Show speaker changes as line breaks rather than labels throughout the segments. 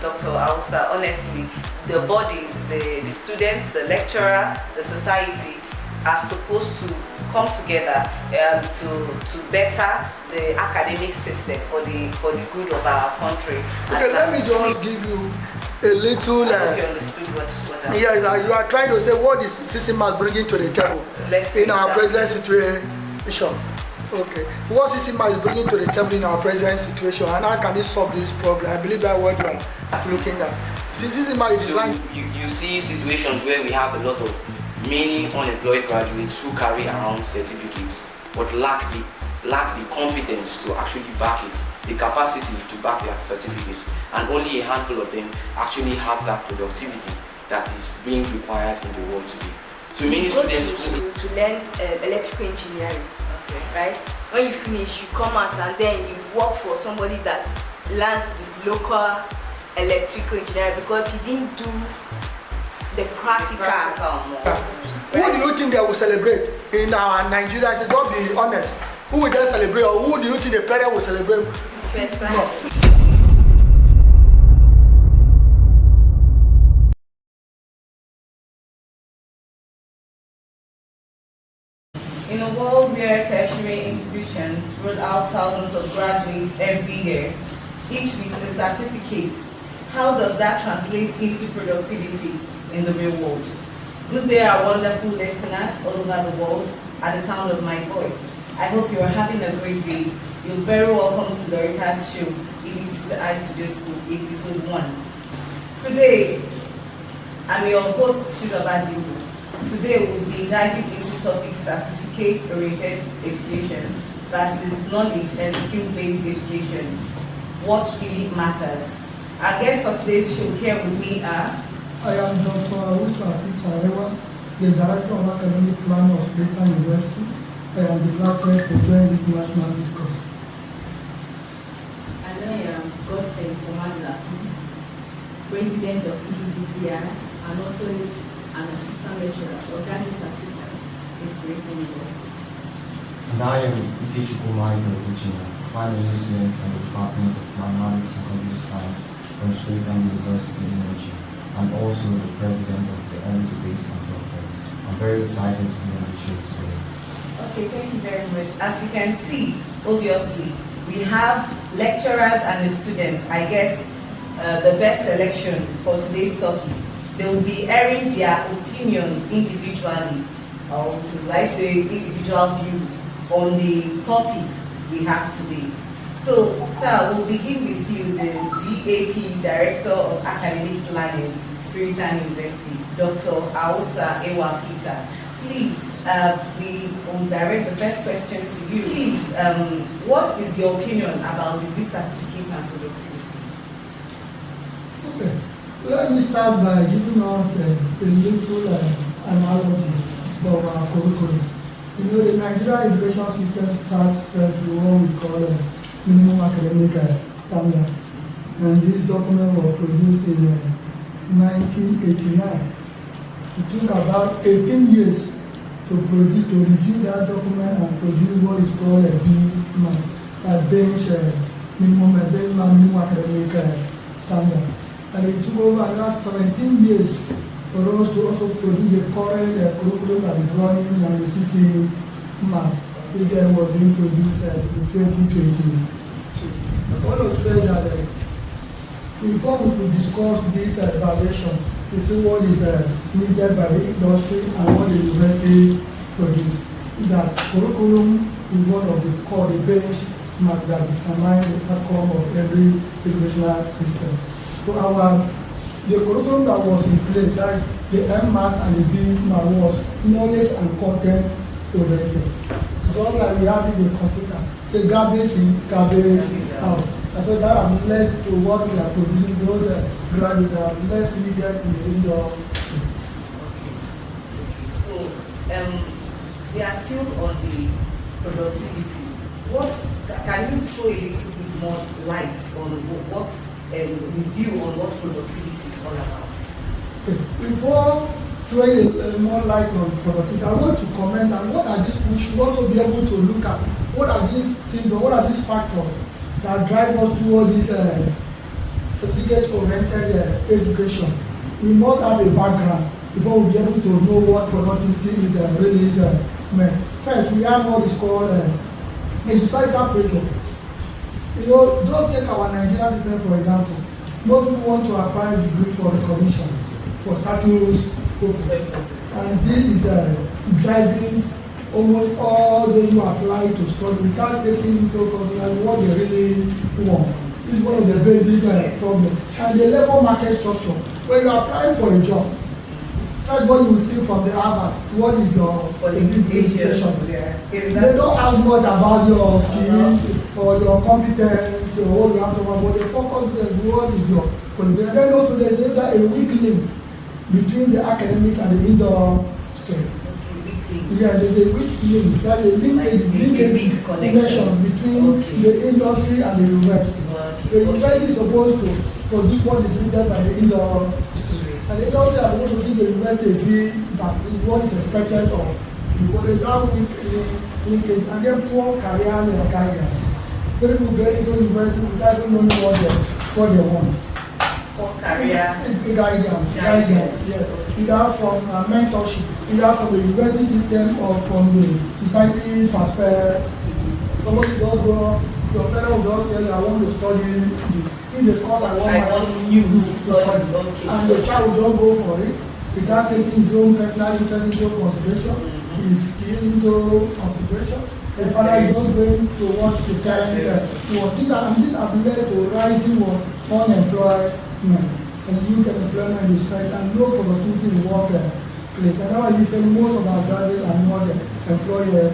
Dr. Ausa, honestly, the bodies, the students, the lecturer, the society are supposed to come together to better the academic system for the good of our country.
Okay, let me just give you a little.
I hope you understood what I
yes, you are trying to say what is CCMAS bringing to the table in our present situation. Okay, what CCMAS is bringing to the table in our present situation, and how can it solve this problem? I believe that's what you are looking at. CCMAS is designed.
You see situations where we have a lot of many unemployed graduates who carry around certificates but lack the competence to actually back it, the capacity to back their certificates, and only a handful of them actually have that productivity that is being required in the world today. So many students
to learn electrical engineering, right? When you finish, you come out and then you work for somebody that learns the local electrical engineering because you didn't do the practical.
Who do you think they will celebrate in our Nigeria? I said, don't be honest. Who will they celebrate, or who do you think the parents will celebrate?
First class.
In a world where tertiary institutions roll out thousands of graduates every year, each with a certificate, how does that translate into productivity in the real world? Good day, our wonderful listeners all over the world at the sound of my voice. I hope you are having a great day. You're very welcome to Laurritta's show, EDTCI Studio Scoop, episode 1. Today, I'm your host, Chizoba Dimbo. Today, we'll be diving into topic certificate-oriented education versus knowledge and skill-based education. What really matters? Our guests for today's show here with me are
I am Dr. Laurritta, the Director of Academic Plan of Laurritta University. I am delighted to join this national discourse.
And I am Godson Somadla, President of EDTCI and also an assistant lecturer, organic assistant in Laurritta University.
And I am EDTCI final year student from the Department of Mathematics and Computer Science from Laurritta University in Nigeria, and also the president of the early debates and so forth. I'm very excited to be on the show today.
Okay, thank you very much. As you can see, obviously, we have lecturers and the students. I guess the best selection for today's topic. They will be airing their opinions individually, or should I say individual views on the topic we have today. So, sir, we'll begin with you, the DAP, Director of Academic Planning, Laurritta University, Dr. Ausa Ewa Peter. Please, we will direct the first question to you. Please, what is your opinion about degree certificates and productivity?
Okay, let me start by giving us a little analogy of our curriculum. You know, the Nigerian education system starts with what we call minimum academic standard. And this document was produced in 1989. It took about 18 years to review that document and produce what is called a minimum academic standard. And it took over another 17 years for us to also produce the current curriculum that is running on the CC Maths, which then was being produced in 2020. I want to say that before we could discuss this evaluation between what is needed by the industry and what the university produces, that curriculum is one of the core, the benchmark that determines the outcome of every educational system. So the curriculum that was in place, that the M-Maths and the B-Maths, was knowledge and content oriented. Just like we have in the computer, say garbage in, garbage out. And so that has led to what we are producing, those graduates that are less needed in the indoor.
Okay. So, we are still on the productivity. Can you throw a little bit more light on what review on what productivity is all about?
Before throwing more light on productivity, I want to comment on what are these, we should also be able to look at what are these symptoms, what are these factors that drive us toward this certificate-oriented education, we must have a background before we be able to know what productivity is really meant. First, we have what is called a societal pressure. You know, just take our Nigerian system for example. Most people want to apply a degree for recognition, for status purposes, and this is driving almost all those who apply to study without taking into consideration what they really want. This is one of the basic problems. And the labor market structure, when you apply for a job, first what you will see from the Harvard, what is your education? They don't ask much about your skills or your competence or what you have to work, but they focus on what is your qualification. Then also there is a weak link between the academic and the industry. Yeah, there's a weak link, that a linkage connection between the industry and the university. The university is supposed to produce what is needed by the industry. And the industry are supposed to give the university a fee that is what is expected of. Because there's that weak linkage and then poor career guidance. People get into university without even knowing what they want.
Poor career
guidance, yes. Either from mentorship, either from the university system or from the society perspective. Somebody does go, your parents will just tell you, I want to study in the course I want you to study. Okay. And the child will don't go for it without taking his own personal interest into consideration, his skill into consideration. The father is not going to want to parent these have led to rising unemployment and youth employment is right and no productivity in workplace. And now you say most of our graduates are not employed.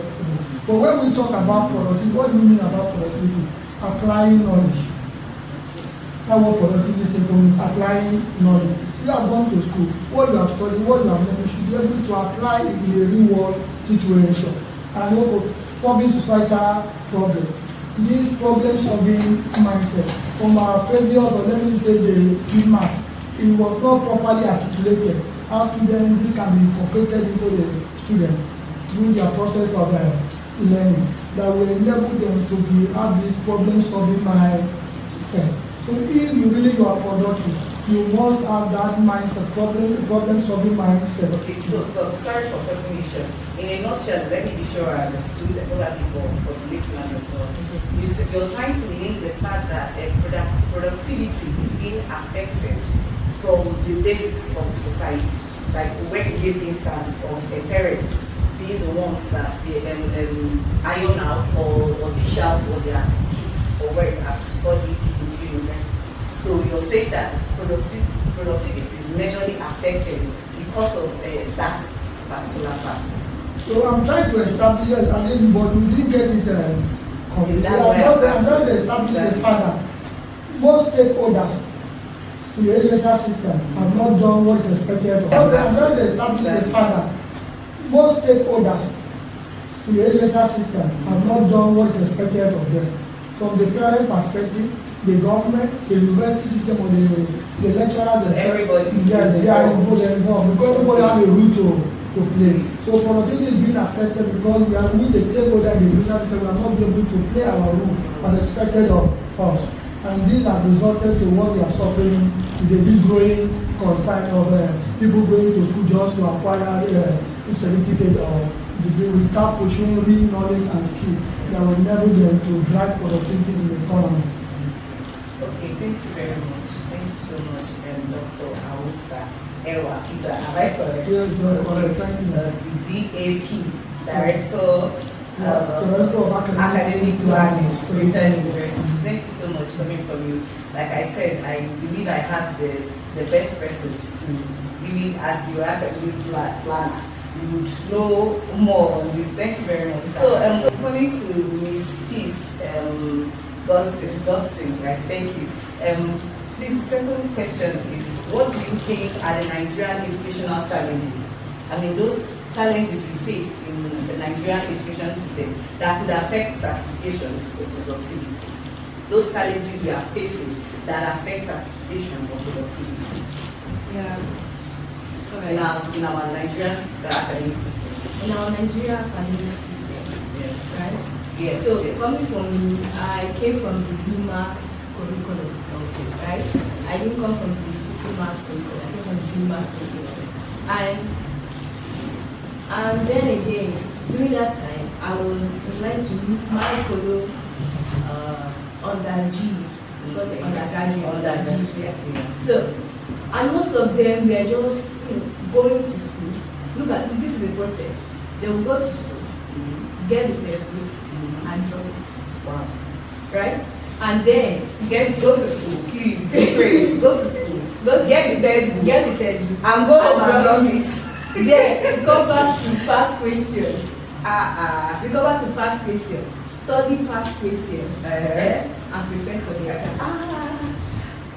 But when we talk about productivity, what do we mean about productivity? Applying knowledge. That's what productivity simply means, applying knowledge. You have gone to school, what you have studied, what you have learned, you should be able to apply in a real world situation and solving societal problem. This problem solving mindset from our previous, or let me say the mismatch, it was not properly articulated. How students, this can be incorporated into the student through their process of learning that will enable them to have this problem solving mindset. So if you really are productive, you must have that mindset, problem solving mindset.
Okay, so sorry for cutting you short. In a nutshell, let me be sure I understood, probably for the listeners as well. You're trying to link the fact that productivity is being affected from the basics of the society. Like when you give instance of parents being the ones that they iron out or dish out for their kids or where they have to study in the university. So you're saying that productivity is majorly affected because of that particular fact.
So I'm trying to establish it, but we didn't get it complete. I'm trying to establish the fact that most stakeholders in the educational system have not done what is expected of them. I'm trying to establish the fact that most stakeholders in the educational system have not done what is expected of them. From the parent perspective, the government, the university system, or the lecturers, and
everybody.
Yes, they are involved because everybody has a role to play. So productivity is being affected because we the stakeholder in the educational system will not be able to play our role as expected of us. And these have resulted to what we are suffering today, this growing concern of people going to school just to acquire a certificate or degree without pursuing real knowledge and skills that will enable them to drive productivity in the economy.
Okay, thank you very much. Thank you so much, Dr. Awusa Ewa Peter. Am I correct?
Yes, correct. Thank you.
The DAP, Director of Academic Planning, Laurritta University. Thank you so much coming from you. Like I said, I believe I have the best person to really, as your academic planner, you would know more on this. Thank you very much. So coming to Miss Peace Godson, right? Thank you. This second question is, what do you think are the Nigerian educational challenges? I mean, those challenges we face in the Nigerian education system that could affect certification or productivity. Those challenges we are facing that affect certification or productivity.
Yeah.
In our Nigerian academic system.
In our Nigerian academic system.
Yes.
Right?
Yes.
So
yes.
coming from me, I came from the BMAS curriculum. Okay. Right? I didn't come from the system mass curriculum, I came from the team mass curriculum. And then again, during that time, I was trying to meet my fellow under G's, undergraduate, yeah. So, and most of them were just going to school. Look at this is a process. They will go to school, get the textbook, and drop it.
Wow.
Right? And then
Go to school, please. Please, go to school. Get the textbook.
Get the textbook.
And go home and
drop
drop
it.
it.
Then we come back to past questions. We go back to past questions. Study past questions. And prepare for the exam.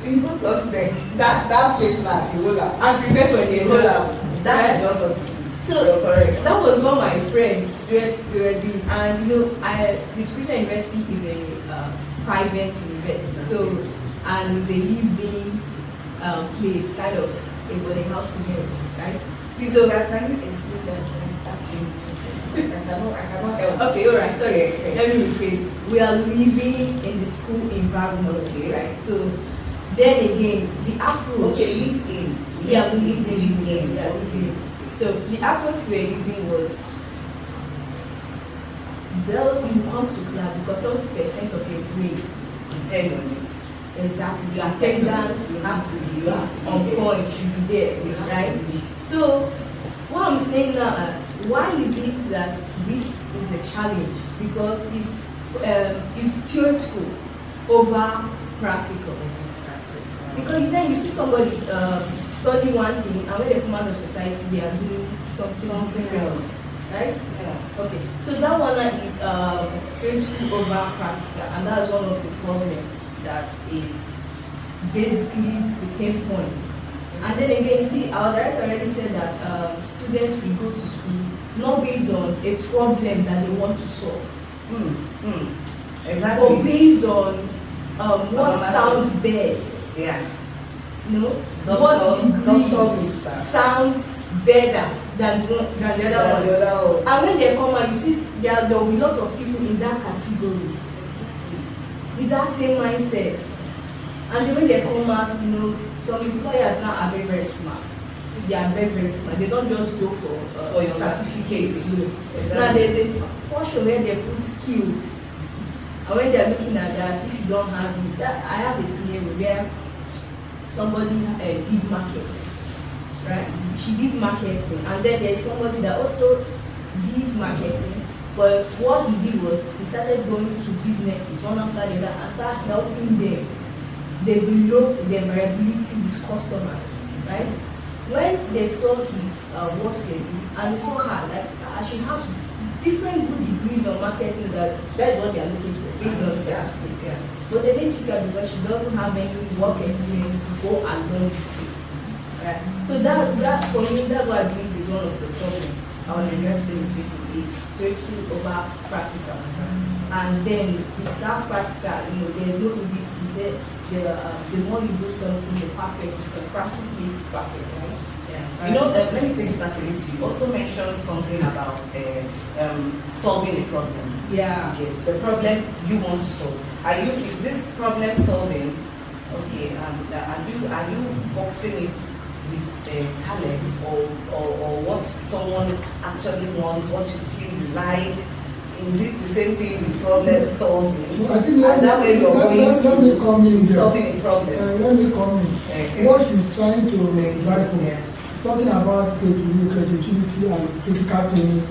You go to there. That place now, you go out.
And prepare for the exam.
That's just what.
So
correct.
that was what my friends were doing, and the Spiritual University is a private university, so and it's a living place, kind of a boarding house scenario, right? So
Can you explain that thing just I cannot help.
okay, all right, sorry. Let me rephrase. We are living in the school environment, right? So then again, the approach.
Okay, live in.
Yeah, we live in.
Yeah,
Okay. So the approach we were using was, you come to class because 70% of your grades
Depend on it.
exactly your attendance
You have to be
is on point, should be there,
You have
right?
to be.
So what I'm saying now, why is it that this is a challenge? Because it's theoretical over practical. Because then you see somebody study one thing, and when they come out of society, they are doing something else, right?
Yeah.
Okay, so that one is theoretical over practical, and that's one of the problems that is basically the pain point. And then again, you see, our director already said that students will go to school not based on a problem that they want to solve,
Exactly.
but based on what sounds best.
Yeah.
What degree sounds better than the other one. And when they come out, you see there will be a lot of people in that category with that same mindset. And then when they come out, some employers now are very, very smart. They are very, very smart. They don't just go for
your
certificates.
Exactly.
Now there's a portion where they put skills. And when they're looking at that, if you don't have it, I have a scenario where somebody did marketing, right? She did marketing, and then there's somebody that also did marketing, but what he did was he started going to businesses one after the other and started helping them develop their variability with customers, right? When they saw his work schedule and they saw her, like she has different good degrees of marketing, that's what they are looking for based on certificate.
Yeah.
But they didn't pick her because she doesn't have any work experience to go along with it. Right? So that for me, that's what I believe is one of the problems our university is facing, is theoretical over practical. And then it's not practical, there's no limit. He said the more you do something, the perfect, you can practice makes perfect, right?
Yeah. Let me take it back a little. You also mentioned something about solving a problem.
Yeah.
Okay. The problem you want to solve. Is this problem solving? Okay. Are you boxing it with talent or what someone actually wants, what you feel you like? Is it the same thing with problem solving?
I think
that way you're going
let me come in there.
solving a problem.
Let me come in.
Okay.
What she's trying to drive for,
Yeah.
she's talking about creativity and critical thinking.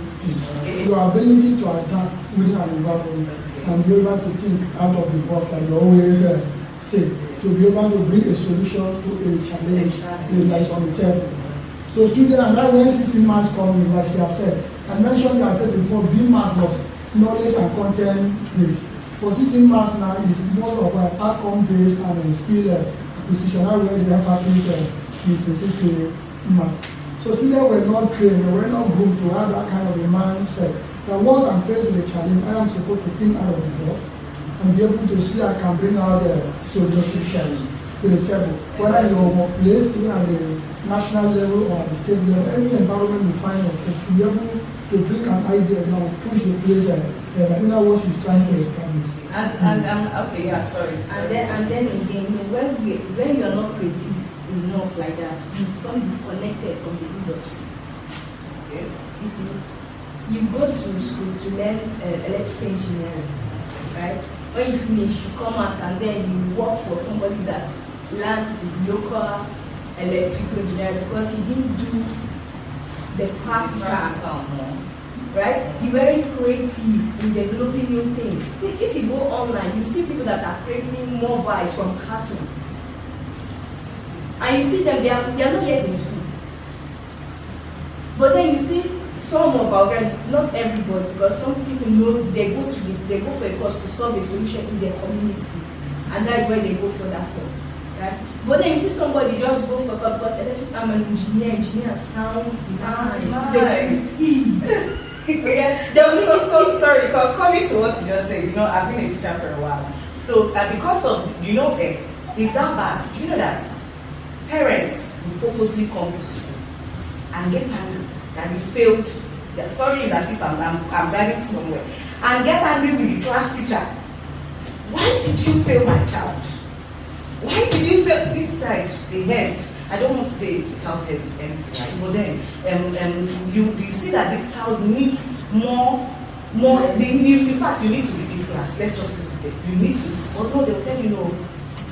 Your ability to adapt within an environment and be able to think out of the box, like you always say, to be able to bring a solution to a challenge that is on the table. So students, and that when CC Maths come in, like she has said, I mentioned, I said before, B Maths was knowledge and content based. For CC Maths now is more of an outcome based and still acquisition, where the emphasis is in CC Maths. So students were not trained, they were not groomed to have that kind of a mindset. That once I'm faced with a challenge, I am supposed to think out of the box and be able to see I can bring out the solutions to the table. Whether in your workplace, even at the national level or at the state level, any environment you find yourself, to be able to bring an idea now, push the place, and I think that's what she's trying to establish.
Okay, yeah, sorry.
And then again, when you are not creative enough like that, you become disconnected from the industry.
Okay.
You see, you go to school to learn electrical engineering, right? When you finish, you come out and then you work for somebody that learns the local electrical engineering because he didn't do the practical, right? You're very creative in developing new things. See, if you go online, you see people that are creating mobiles from cartoon. And you see them, they are not yet in school. But then you see some of our friends, not everybody, because some people know they go for a course to solve a solution in their community. And that is why they go for that course. Right? But then you see somebody just go for because I'm an engineer sounds nice.
Sorry, coming to what you just said, you know, I've been a teacher for a while. So because of, you know, is that bad? Do you know that parents will purposely come to school and get angry that we failed? The story is as if I'm driving somewhere and get angry with the class teacher. Why did you fail my child? Why did you fail this child? The head. I don't want to say the child's head is empty, right? But then you see that this child needs more. In fact, you need to repeat class. Let's just put it there. You need to. But no, they'll tell you no.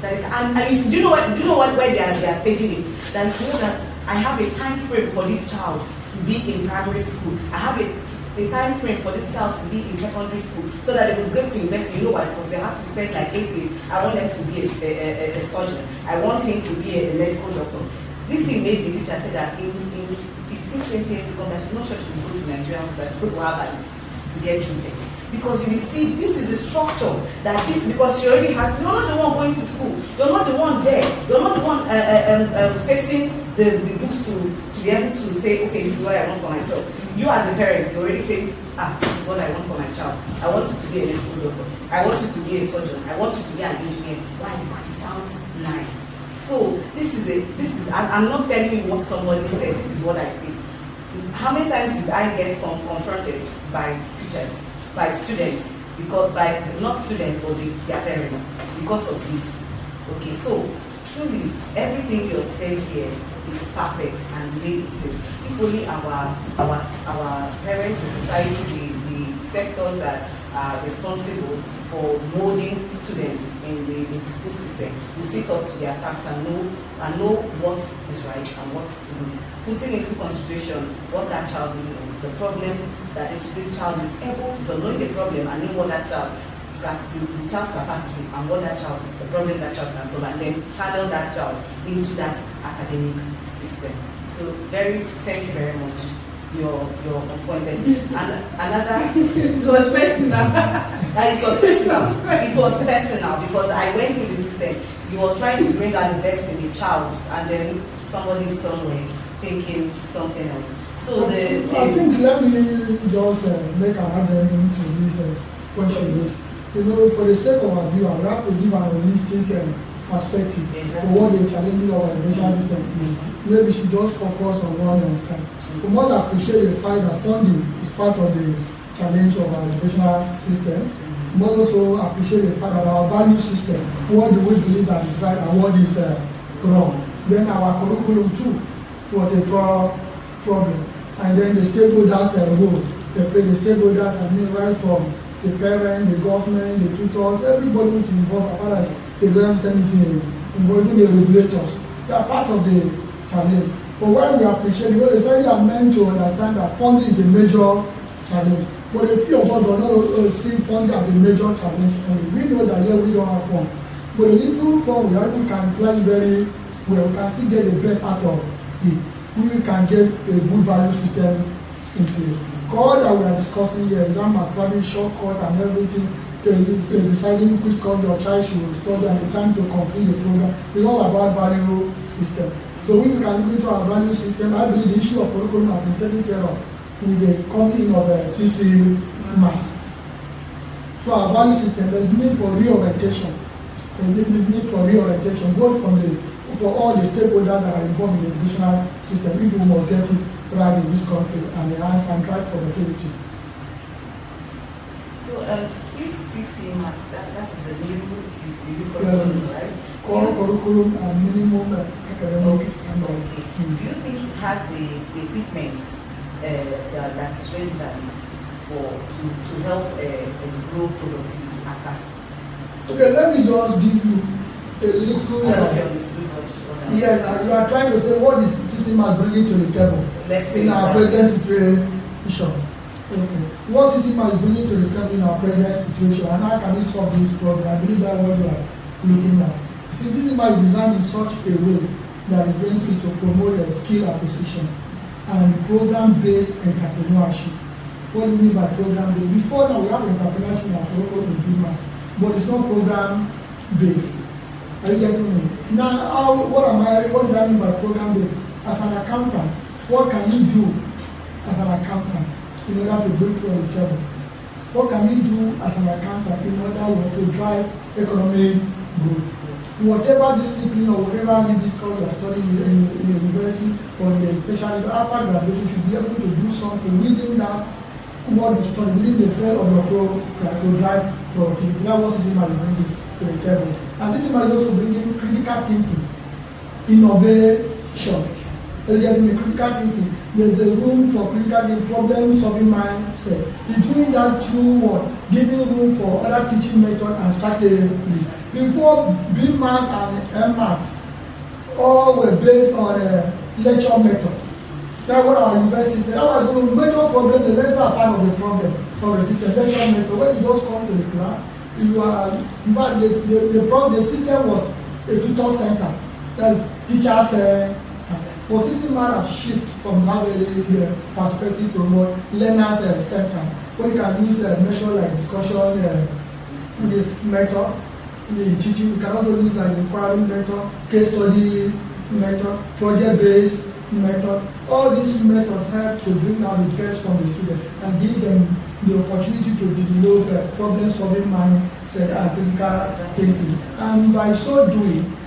Like, and do you know what where they are staging it? That you know that I have a time frame for this child to be in primary school. I have a time frame for this child to be in secondary school, so that they will go to university. You know why? Because they have to spend like 8 years. I want them to be a surgeon. I want him to be a medical doctor. This thing made me teacher say that in 15, 20 years to come, that she's not sure she will go to Nigeria, that go to Harvard to get children. Because you will see, this is a structure that this, because she already had, you're not the one going to school, you're not the one there, you're not the one facing the books to be able to say, okay, this is what I want for myself. You as a parent, you already say, this is what I want for my child. I want you to be a medical doctor. I want you to be a surgeon. I want you to be an engineer. Why? Because it sounds nice. So I'm not telling you what somebody said, this is what I feel. How many times did I get confronted by teachers, by students, because not students but their parents, because of this? Okay, so truly everything you said here is perfect and related. If only our parents, the society, the sectors that are responsible for molding students in the school system will sit up to their tasks and know what is right and what to do, putting into consideration what that child needs, the problem that this child is able to solve, knowing the problem and knowing what that child, the child's capacity and what that child, the problem that child can solve, and then channel that child into that academic system. So thank you very much. You're appointed. And another, it was personal. It was personal because I went through the system. You were trying to bring out the best in the child, and then somebody somewhere thinking something else. So
I think let me just make an addendum to this question. You know, for the sake of our viewer, we have to give an holistic perspective for what the challenges of our education system is. Maybe we should just focus on one side. We must appreciate the fact that funding is part of the challenge of our educational system. We must also appreciate the fact that our value system, what do we believe that is right and what is wrong. Then our curriculum too was a problem. And then the stakeholders role, they play the stakeholders, I mean, right from the parent, the government, the tutors, everybody who is involved, as far as the education system is involving the regulators. They are part of the challenge. But when we appreciate it, they say they are meant to understand that funding is a major challenge. But a few of us are not seeing funding as a major challenge. We know that here we don't have fund. But a little fund we actually can plan very well. We can still get the best out of it. We can get a good value system in place. All that we are discussing here, exam planning, shortcut and everything, deciding which course your child should study and the time to complete the program, is all about value system. So if we can look into our value system, I believe the issue of curriculum has been taken care of with the coming of the CC mass. So our value system, there is need for reorientation. There is need for reorientation, both for all the stakeholders that are involved in the educational system, if we must get it right in this country and enhance and drive productivity.
So this CC CMAT, that's the new curriculum, right?
Core curriculum and minimum academic standard.
Okay. Do you think it has the equipment that is relevant to help grow productivity after school?
Okay, let me just give you a little.
I hope you understood what I'm
Yes, you are trying to say what is CCMAT bringing to the table in our present situation. Okay. What CCMAT is bringing to the table in our present situation, and how can we solve this problem? I believe that's what we are looking at. See, CCMAT is designed in such a way that is going to promote a skill acquisition and program-based entrepreneurship. What do you mean by program-based? Before now, we have entrepreneurship in our curriculum in BMAS, but it's not program-based. Are you getting me? Now, what do I mean by program-based? As an accountant, what can you do as an accountant in order to bring food on the table? What can you do as an accountant in order to drive economic growth? Whatever discipline or whatever this course you are studying in the university or in the education, after graduation, you should be able to do something within that what you study, within the field of your program to drive productivity. That's what CCMAT is bringing to the table. And CCMAT is also bringing critical thinking, innovation. In critical thinking, there's a room for critical thinking, problem-solving mindset. Between that two, giving room for other teaching method and strategy. Before BMAS and MMAS, all were based on a lecture method. That's what our university said. That was the major problem, the lecture are part of the problem for the system. Lecture method, when you just come to the class, you are, in fact, the system was a tutor center. That's teachers. But CCMAT has shifted from that very perspective to more learners center. Where you can use a method like discussion method. In teaching, you can also use like inquiry method, case study method, project-based method. All these methods help to bring out the best from the students and give them the opportunity to develop problem-solving mindset and critical thinking. And by so doing,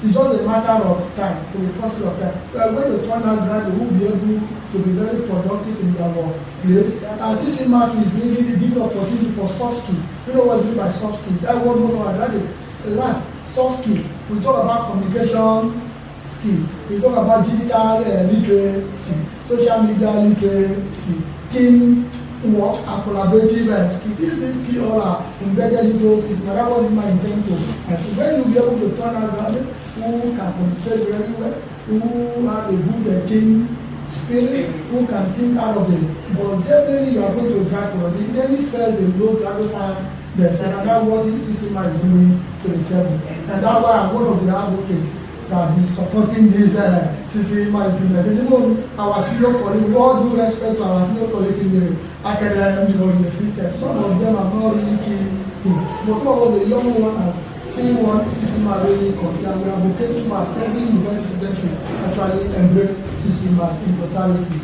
it's just a matter of time, to the process of time. When you turn out graduate, we will be able to be very productive in their workplace. And CCMAT is bringing the opportunity for soft skills. You know what I mean by soft skills? That's what we want to learn. Soft skills. We talk about communication skills. We talk about digital literacy, social media literacy, team work, and collaborative skills. These skills all are embedded into those systems. That was my intent to achieve. When you'll be able to turn out graduate who can communicate very well, who have a good team spirit, who can think out of it. But definitely you are going to drive productivity. In any phase, they will gratify themselves. And that's what CCMAT is doing to the table. And that's why I'm one of the advocates that is supporting this CCMAT implementation. Even our senior colleagues, we all do respect to our senior colleagues in the academy, in the system. Some of them are not really keen. But some of the young ones see what CCMAT really comes. And we are advocating for every university student should actually embrace CCMAT in totality.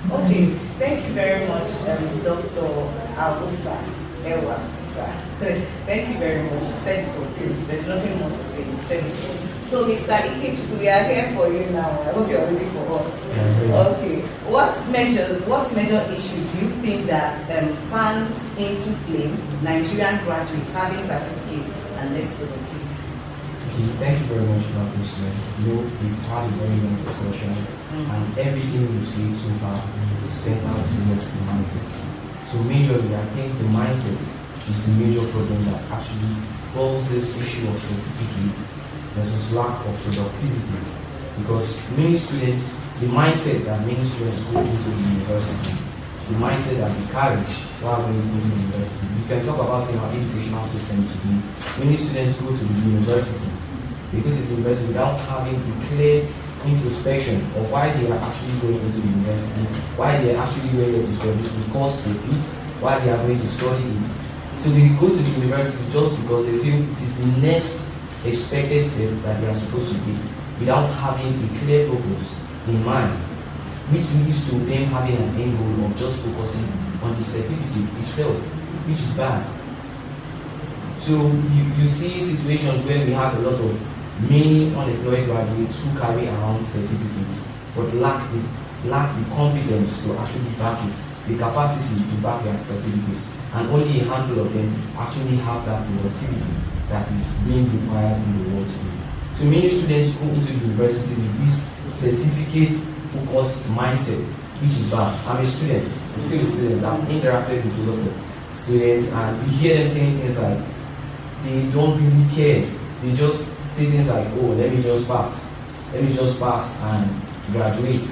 Okay, thank you very much, Dr. Abusa Ewa. Thank you very much. You said it all. There's nothing more to say. You said it all. So, Mr. Ikechu, we are here for you now. I hope you're ready for us. Okay. What major issue do you think that fans into flame Nigerian graduates having certificates and less productivity?
Okay, thank you very much for that question. We've had a very long discussion, and everything we've seen so far is centered towards the mindset. So majorly, I think the mindset is the major problem that actually falls this issue of certificates versus lack of productivity. Because many students, the mindset that many students go into the university, the mindset that they carry while going to the university. We can talk about in our educational system today. Many students go to the university. They go to the university without having a clear introspection of why they are actually going into the university, why they are actually going to study, the course they pick, why they are going to study it. So they go to the university just because they feel it is the next expected step that they are supposed to take, without having a clear purpose in mind, which leads to them having an end goal of just focusing on the certificate itself, which is bad. So you see situations where we have a lot of many unemployed graduates who carry around certificates but lack the lack the competence to actually back it, the capacity to back their certificates, and only a handful of them actually have that productivity that is being required in the world today. So many students go into the university with this certificate-focused mindset, which is bad. I'm a student, I'm still a student, I've interacted with a lot of students, and you hear them saying things like, they don't really care. They just say things like, oh, let me just pass and graduate,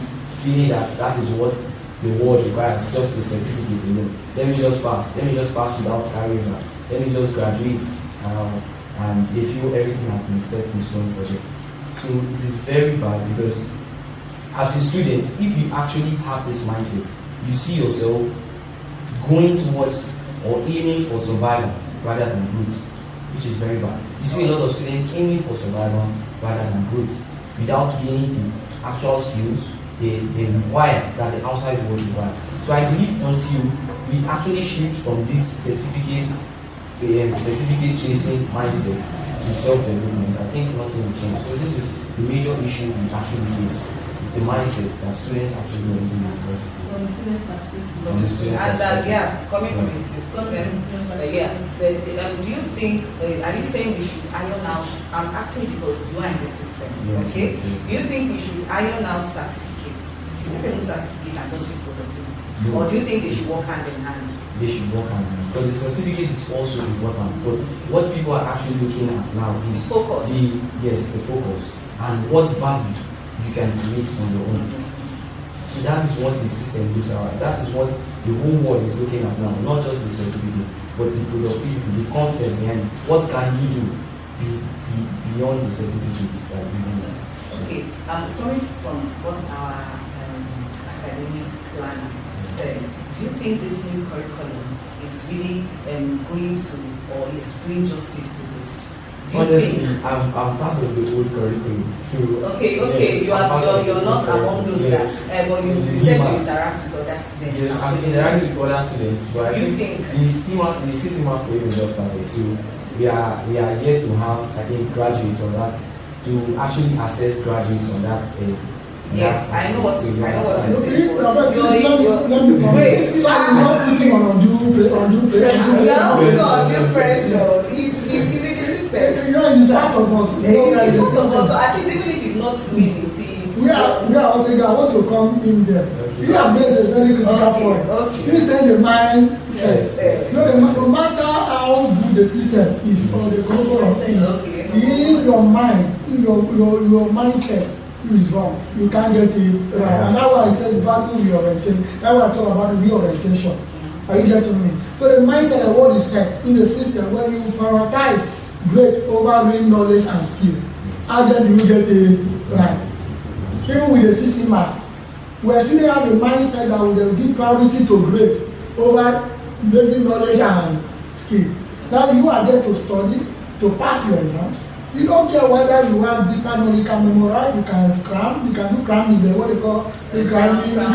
feeling that that is what the world requires, just the certificate alone. Let me just pass without carrying that. Let me just graduate, and they feel everything has been set in stone for them. So it is very bad, because as a student, if you actually have this mindset, you see yourself going towards or aiming for survival rather than growth, which is very bad. You see a lot of students aiming for survival rather than growth, without gaining the actual skills they require, that the outside world require. So I believe until we actually shift from this certificate chasing mindset to self-development, I think nothing will change. So this is the major issue we actually face. It's the mindset that students actually go into university.
From the student perspective.
From the student perspective.
Coming from this do you think, are you saying we should iron out, I'm asking because you are in the system,
yes,
okay?
Yes, yes.
Do you think we should iron out certificates? Should we remove certificate and just use productivity?
No.
Or do you think they should work hand in hand?
They should work hand in hand, because the certificate is also important. But what people are actually looking at now is
focus.
The focus and what value you can create on your own. So that is what the system looks at. That is what the whole world is looking at now, not just the certificate, but the productivity, the content behind what can you do beyond the certificate that you do.
Okay, coming from what our academic planner said, do you think this new curriculum is really going to, or is doing justice to this?
Honestly, I'm part of the old curriculum. So
okay,
yes,
you're not among those
yes.
but you said you interact with other students.
Yes, I'm interacting with other students, but I think the system has already just started. So we are yet to have, I think, graduates on that, to actually assess graduates on that.
Yes, I know what you're saying.
Wait, so I'm not putting on undue
pressure. It's
it's part of us.
It's part of us. So at least even if he's not doing it,
we are all together. I want to come in there.
Okay.
You have raised a very critical point.
Okay.
You say the mindset.
Yes.
No matter how good the system is or the curriculum is, in your mind, in your mindset is wrong. You can't get it right. And that's why I said value reorientation. That's why I talk about reorientation. Are you getting me? So the mindset of what is said in the system, where you prioritize grade over real knowledge and skill, how then do you get it right? Even with the CC math, where students have a mindset that will give priority to grade over basic knowledge and skill. Now you are there to study, to pass your exams. You don't care whether you have deeper knowledge, you can memorize, you can scram, you can do cramming, what they call the cramming, you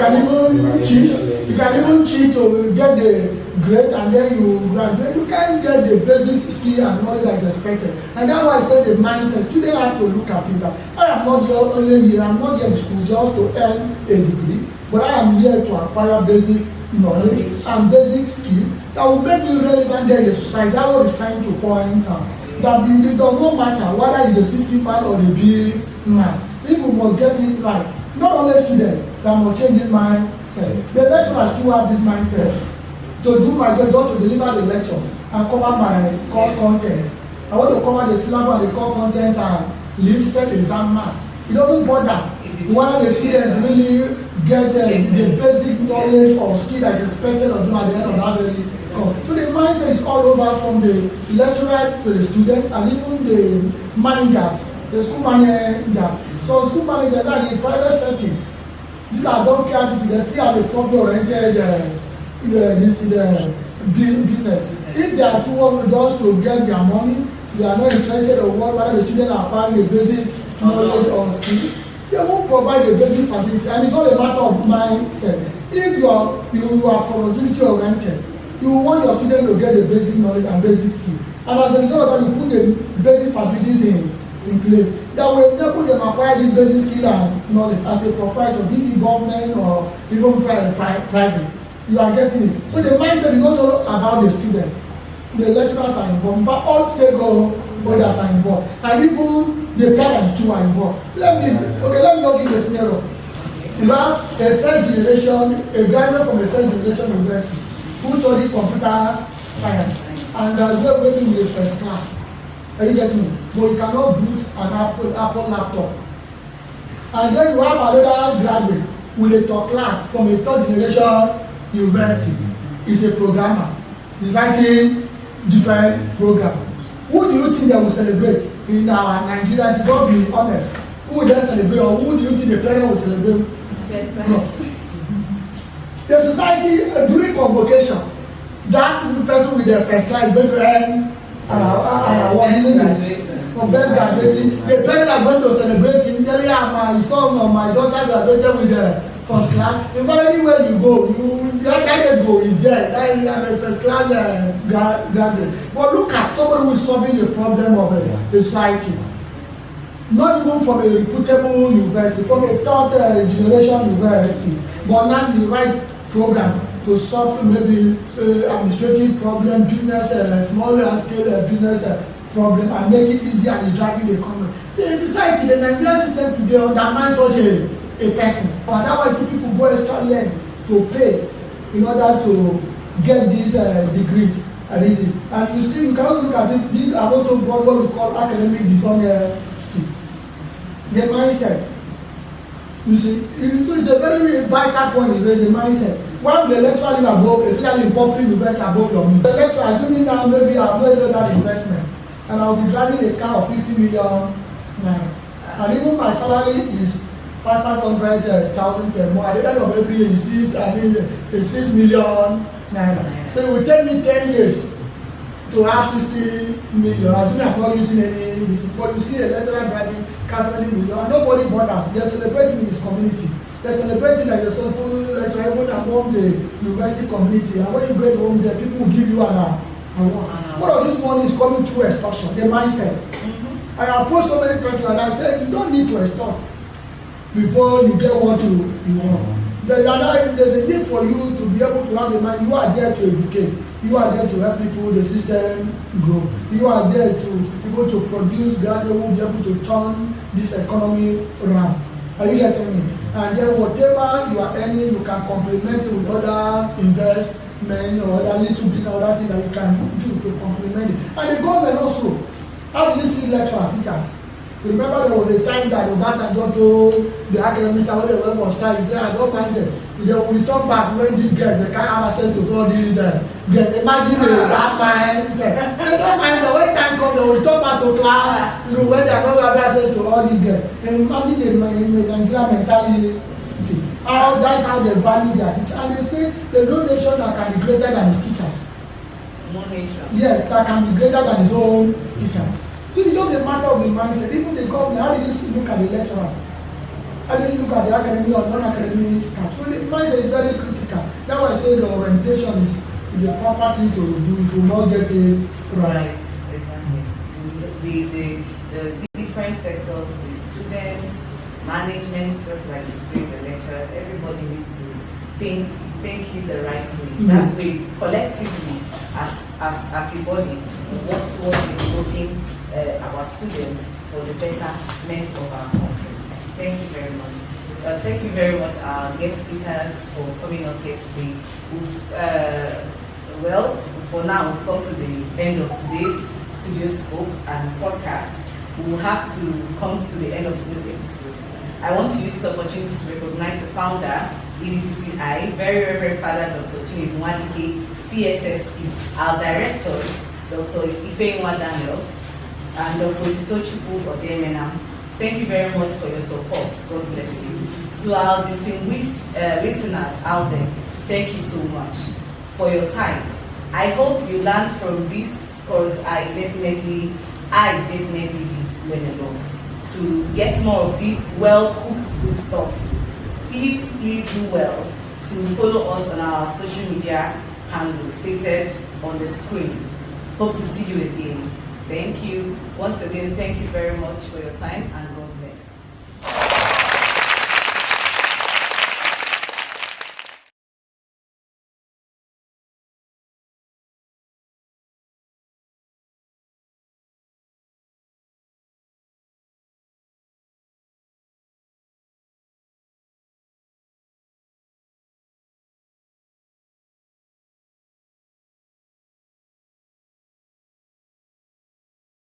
can even cheat to get the grade and then you graduate. You can't get the basic skill and knowledge that is expected. And that's why I said the mindset, you don't have to look at it. I am not here only here, I'm not here in school just to earn a degree, but I am here to acquire basic knowledge and basic skill that will make me relevant in the society. That's what it's trying to point out. That it does not matter whether it's the CC math or the B math. If we must get it right, not only students that must change this mindset. The lecturers still have this mindset to do my job, just to deliver the lecture and cover my course content. I want to cover the syllabus, the core content, and leave set exam mark. It doesn't bother whether the students really get the basic knowledge or skill that is expected of them at the end of that very course. So the mindset is all over, from the lecturer to the student and even the managers, the school managers. So school managers are in the private setting. These are don't care if they see as a profit-oriented business. If they are towards just to get their money, they are not interested in whether the students are acquiring the basic knowledge or skill. They won't provide the basic facility, and it's all a matter of mindset. If you are productivity oriented, you want your students to get the basic knowledge and basic skill, and as a result of that, you put the basic facilities in in place. That way, people them acquire this basic skill and knowledge as a proprietor, be it government or even private. You are getting it. So the mindset is not all about the student. The lecturers are involved. In fact, all stakeholders are involved, and even the parents too are involved. Let me not give a scenario. You have a first generation, a graduate from a first generation university who studied computer science and graduated with a first class. Are you getting me? But you cannot boot an Apple laptop. And then you have another graduate with a top class from a third generation university. He's a programmer. He's writing different programs. Who do you think they will celebrate in our Nigeria? If God be honest, who will they celebrate, or who do you think the parents will celebrate? No. The society during convocation, that person with their first class going to earn an award, isn't it? For best graduating, the parents are going to celebrate him, telling my son or my daughter graduated with the first class. In fact, anywhere you go, that candidate go is there. That is a first class graduate. But look at somebody who is solving the problem of a society. Not even from a reputable university, from a third generation university, but now the right program to solve maybe administrative problem, business, small scale business problem, and make it easier and driving the economy. The society, the Nigerian system today undermines such a person. And that's why people go extra length to pay in order to get these degrees. And you see, you can also look at it, these are also what we call academic dishonesty. The mindset. You see, so it's a very vital point, is the mindset. While the lecturer is above, especially in public university above your means. The lecturer, assuming now maybe I've made that investment and I'll be driving a car of 50 million naira. And even my salary is 500,000 per month. At the end of every year, it's 6 million naira. So it will take me 10 years to have 60 million. Assuming I'm not using any, but you see a lecturer driving car 70 million, and nobody bothers. They're celebrating in his community. They're celebrating as a successful lecturer even among the university community. And when you go home there, people will give you an award. What of this money is coming through extortion, the mindset. I approach so many persons and I said, you don't need to extort before you get what you want. There's a need for you to be able to have a mind. You are there to educate. You are there to help people, the system grow. You are there to be able to produce graduates who will be able to turn this economy around. Are you getting me? And then whatever you are earning, you can complement it with other investment or other little bit or other thing that you can do to complement it. And the government also, how do you see lecturer teachers? Remember there was a time that Obasanjo told the academics when they went for strike, he said, I don't mind them. They will return back when these girls, they can't have access to all these girls. Imagine that mindset. They don't mind them. When time comes, they will return back to class, when they are not having access to all these girls. Imagine the Nigerian mentality. That's how they value their teachers. And they say there's no nation that can be greater than his teachers.
No nation.
Yes, that can be greater than his own teachers. So it's just a matter of the mindset. Even the government, how did you look at the lecturers? How did you look at the academic or non-academic staff? So the mindset is very critical. That's why I say the orientation is a proper thing to do if you not get it right.
Exactly. The different sectors, the students, management, just like you say, the lecturers, everybody needs to think it the right way. That way, collectively, as a body, what was developing our students for the betterment of our country. Thank you very much. Thank you very much, our guest speakers, for coming up here today. Well, for now, we've come to the end of today's Studio Scoop and podcast. We will have to come to the end of today's episode. I want to use this opportunity to recognize the founder, EDTCI, very Reverend Father Dr. Chinedu Nwadike, CSSE, our directors, Dr. Ifeyinwa Daniel, and Dr. Titochukwu Odemena. Thank you very much for your support. God bless you. To our distinguished listeners out there, thank you so much for your time. I hope you learned from this, because I definitely did learn a lot. To get more of this well-cooked good stuff, please do well to follow us on our social media handles stated on the screen. Hope to see you again. Thank you. Once again, thank you very much for your time and God